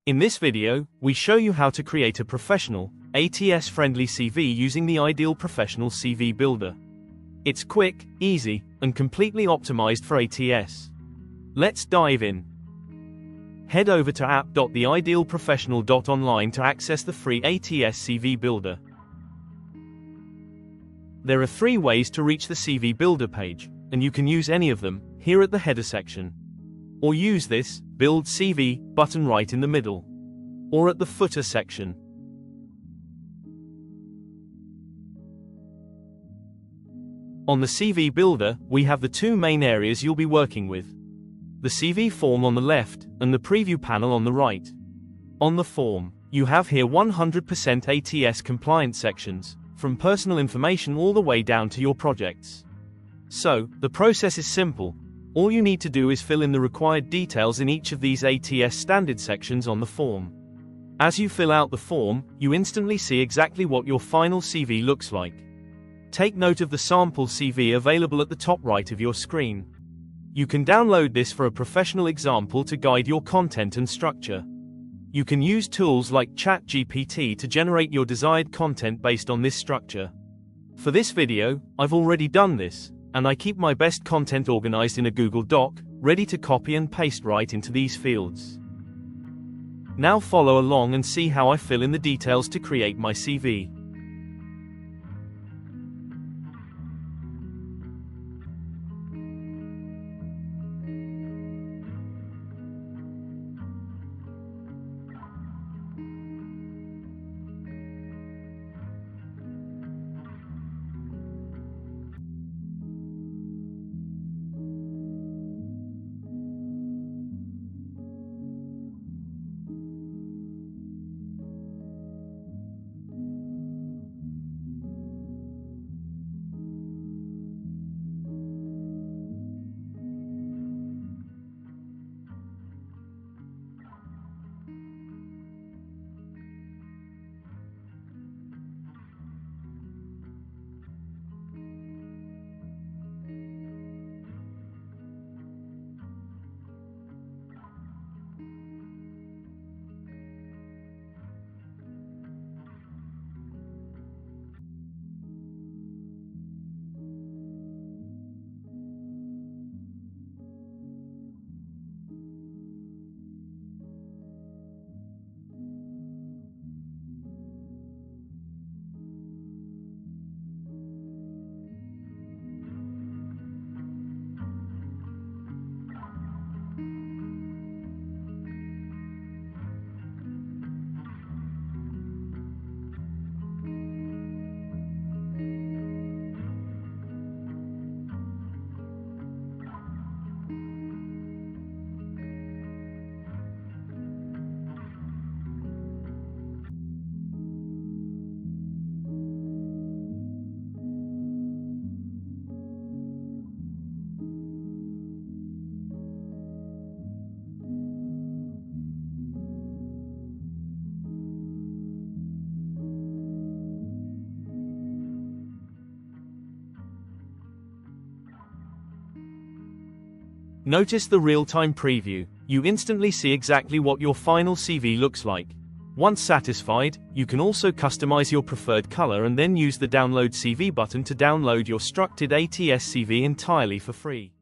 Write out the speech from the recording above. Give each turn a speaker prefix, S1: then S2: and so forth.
S1: In this video, we show you how to create a professional, ATS-friendly CV using the Ideal Professional CV Builder. It's quick, easy, and completely optimized for ATS. Let's dive in. Head over to app.theidealprofessional.online to access the free ATS CV Builder. There are 3 ways to reach the CV Builder page, and you can use any of them here at the header section. Or use this Build CV button right in the middle, or at the footer section. On the CV Builder, we have the 2 main areas you'll be working with: the CV form on the left, and the preview panel on the right. On the form, you have here 100% ATS compliant sections, from personal information all the way down to your projects. So, the process is simple. All you need to do is fill in the required details in each of these ATS standard sections on the form. As you fill out the form, you instantly see exactly what your final CV looks like. Take note of the sample CV available at the top right of your screen. You can download this for a professional example to guide your content and structure. You can use tools like ChatGPT to generate your desired content based on this structure. For this video, I've already done this, and I keep my best content organized in a Google Doc, ready to copy and paste right into these fields. Now follow along and see how I fill in the details to create my CV. Notice the real-time preview. You instantly see exactly what your final CV looks like. Once satisfied, you can also customize your preferred color and then use the Download CV button to download your structured ATS CV entirely for free.